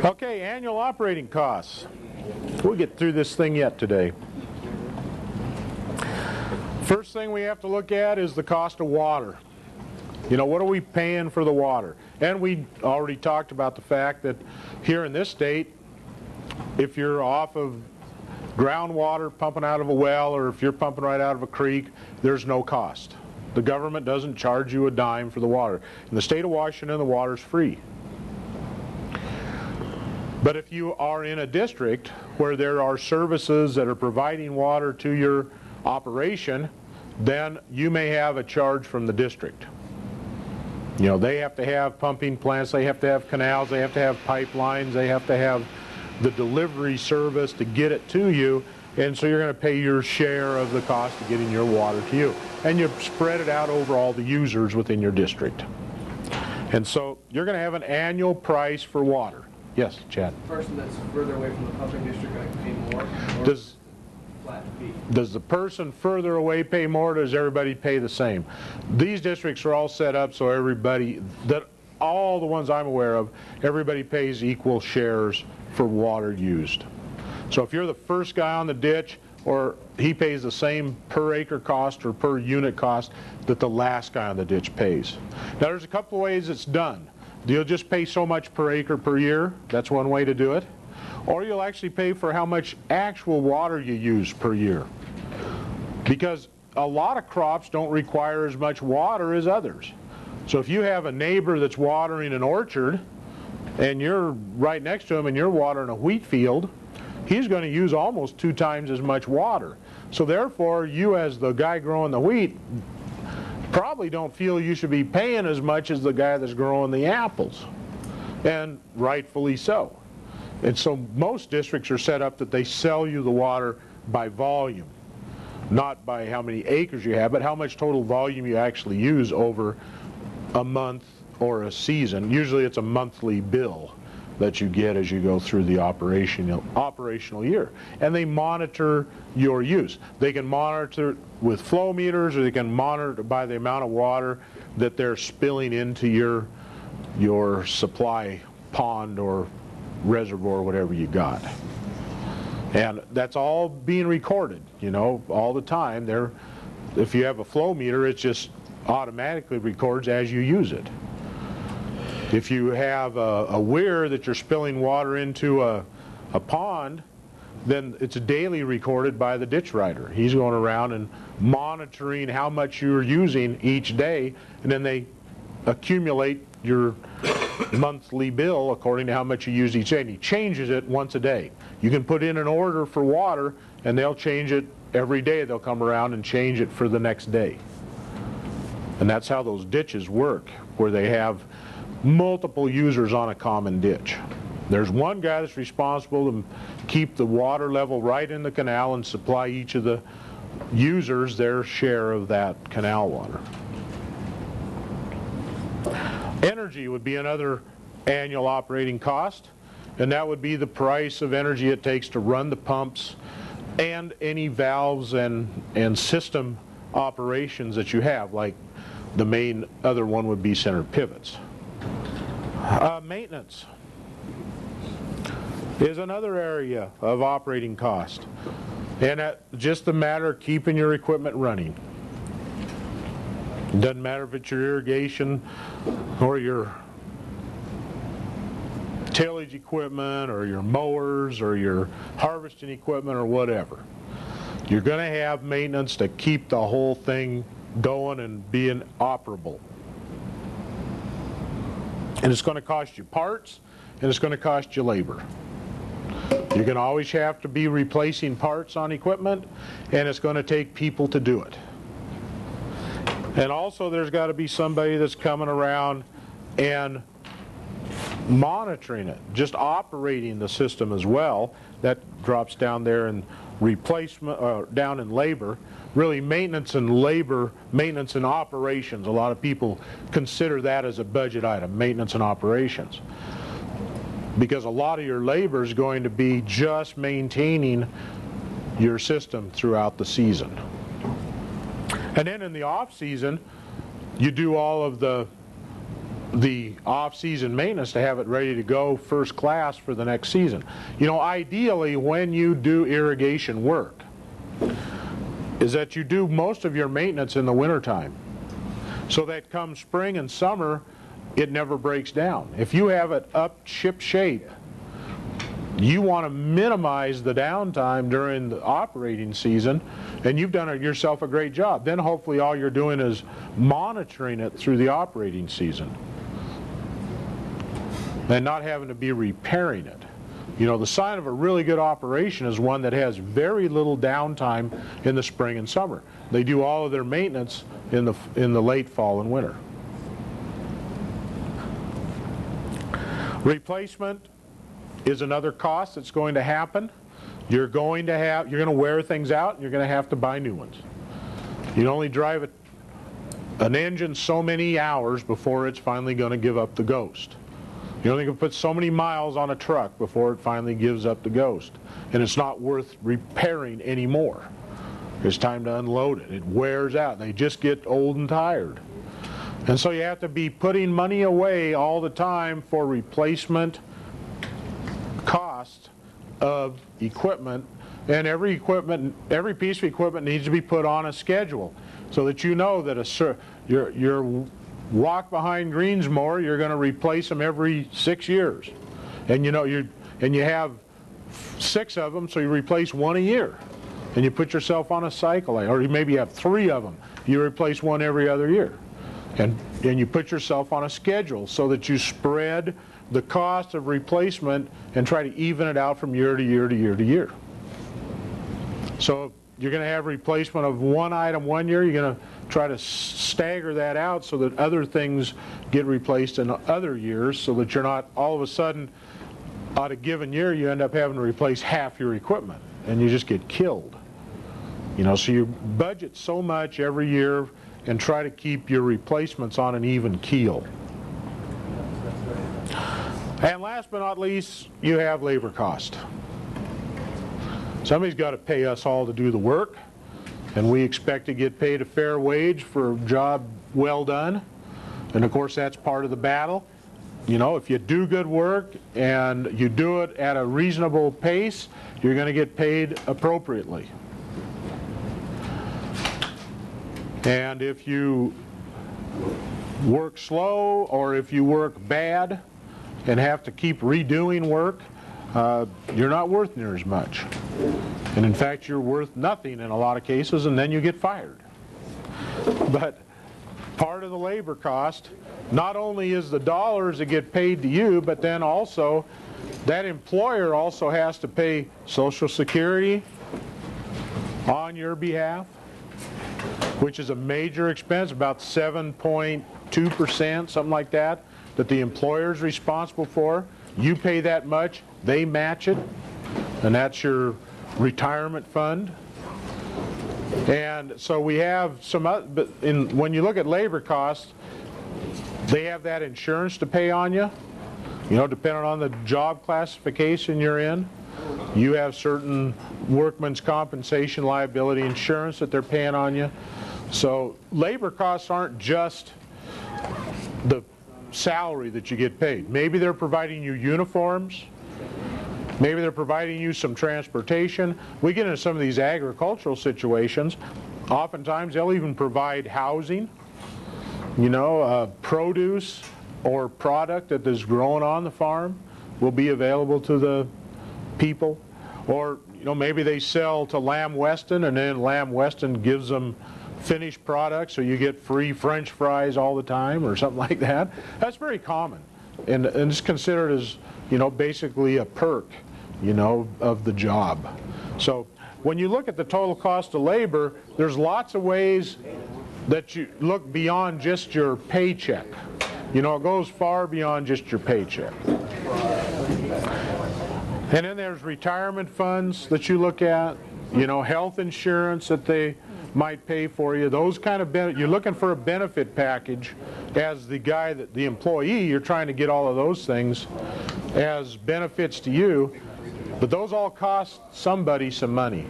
Okay, annual operating costs. We'll get through this thing yet today. First thing we have to look at is the cost of water. You know, what are we paying for the water? And we already talked about the fact that here in this state, if you're off of groundwater pumping out of a well, or if you're pumping right out of a creek, there's no cost. The government doesn't charge you a dime for the water. In the state of Washington, the water's free. But if you are in a district where there are services that are providing water to your operation, then you may have a charge from the district. You know, they have to have pumping plants, they have to have canals, they have to have pipelines, they have to have the delivery service to get it to you, and so you're going to pay your share of the cost of getting your water to you. And you spread it out over all the users within your district. And so you're going to have an annual price for water. Yes, Chad? The person that's further away from the pumping district going to pay more? Flat fee? Does the person further away pay more, or does everybody pay the same? These districts are all set up so everybody, all the ones I'm aware of, everybody pays equal shares for water used. So if you're the first guy on the ditch, or he pays the same per acre cost or per unit cost that the last guy on the ditch pays. Now there's a couple of ways it's done. You'll just pay so much per acre per year. That's one way to do it. Or you'll actually pay for how much actual water you use per year. Because a lot of crops don't require as much water as others. So if you have a neighbor that's watering an orchard and you're right next to him and you're watering a wheat field, he's going to use almost 2 times as much water. So therefore, you as the guy growing the wheat probably don't feel you should be paying as much as the guy that's growing the apples. And rightfully so. And so most districts are set up that they sell you the water by volume. Not by how many acres you have, but how much total volume you actually use over a month or a season. Usually it's a monthly bill that you get as you go through the operational year. And they monitor your use. They can monitor with flow meters, or they can monitor by the amount of water that they're spilling into your supply pond or reservoir, whatever you got. And that's all being recorded, you know, all the time. If you have a flow meter, it just automatically records as you use it. If you have a weir that you're spilling water into a pond, then it's daily recorded by the ditch rider. He's going around and monitoring how much you're using each day, and then they accumulate your monthly bill according to how much you use each day. And he changes it once a day. You can put in an order for water, and they'll change it every day. They'll come around and change it for the next day. And that's how those ditches work, where they have multiple users on a common ditch. There's one guy that's responsible to keep the water level right in the canal and supply each of the users their share of that canal water. Energy would be another annual operating cost, and that would be the price of energy it takes to run the pumps and any valves and system operations that you have, like the main other one would be center pivots. Maintenance is another area of operating cost, and just a matter of keeping your equipment running. It doesn't matter if it's your irrigation or your tillage equipment or your mowers or your harvesting equipment or whatever. You're going to have maintenance to keep the whole thing going and being operable. And it's going to cost you parts, and it's going to cost you labor. You're going to always have to be replacing parts on equipment, and it's going to take people to do it. And also there's got to be somebody that's coming around and monitoring it, just operating the system as well. That drops down there in replacement, down in labor. Really, maintenance and labor, maintenance and operations, a lot of people consider that as a budget item, maintenance and operations. Because a lot of your labor is going to be just maintaining your system throughout the season. And then in the off season, you do all of the the off-season maintenance to have it ready to go first class for the next season. You know, ideally when you do irrigation work is that you do most of your maintenance in the wintertime, so that come spring and summer it never breaks down. If you have it up ship shape, you want to minimize the downtime during the operating season, and you've done yourself a great job. Then hopefully all you're doing is monitoring it through the operating season and not having to be repairing it. You know, the sign of a really good operation is one that has very little downtime in the spring and summer. They do all of their maintenance in the late fall and winter. Replacement is another cost that's going to happen. You're going to wear things out, and you're going to have to buy new ones. You can only drive an engine so many hours before it's finally going to give up the ghost. You only can put so many miles on a truck before it finally gives up the ghost. And it's not worth repairing anymore. It's time to unload it. It wears out. They just get old and tired. And so you have to be putting money away all the time for replacement cost of equipment. And every piece of equipment needs to be put on a schedule so that you know that your walk behind greens mower, you're going to replace them every 6 years, and you know you have 6 of them, so you replace 1 a year, and you put yourself on a cycle. Or you maybe have 3 of them, you replace 1 every other year, and you put yourself on a schedule so that you spread the cost of replacement and try to even it out from year to year to year to year. So you're going to have replacement of 1 item 1 year, you're going to try to stagger that out so that other things get replaced in other years, so that you're not all of a sudden, on a given year, you end up having to replace half your equipment and you just get killed. You know, so you budget so much every year and try to keep your replacements on an even keel. And last but not least, you have labor cost. Somebody's got to pay us all to do the work, and we expect to get paid a fair wage for a job well done. And of course that's part of the battle. You know, if you do good work and you do it at a reasonable pace, you're going to get paid appropriately. And if you work slow, or if you work bad and have to keep redoing work, you're not worth near as much. And in fact, you're worth nothing in a lot of cases, and then you get fired. But part of the labor cost not only is the dollars that get paid to you, but then also that employer also has to pay Social Security on your behalf, which is a major expense, about 7.2%, something like that, that the employer is responsible for. You pay that much, they match it, and that's your retirement fund. And so we have some, but when you look at labor costs, they have that insurance to pay on you. You know, depending on the job classification you're in, you have certain workman's compensation liability insurance that they're paying on you. So labor costs aren't just the salary that you get paid. Maybe they're providing you uniforms. Maybe they're providing you some transportation. We get into some of these agricultural situations. Oftentimes they'll even provide housing, you know, produce or product that is grown on the farm will be available to the people. Or, you know, maybe they sell to Lamb Weston, and then Lamb Weston gives them finished products, so you get free French fries all the time or something like that. That's very common, and it's considered as, you know, basically a perk, you know, of the job. So when you look at the total cost of labor, there's lots of ways that you look beyond just your paycheck. You know, it goes far beyond just your paycheck. And then there's retirement funds that you look at, you know, health insurance that they might pay for you. Those kind of benefits, you're looking for a benefit package as the guy, that the employee, you're trying to get all of those things as benefits to you, but those all cost somebody some money.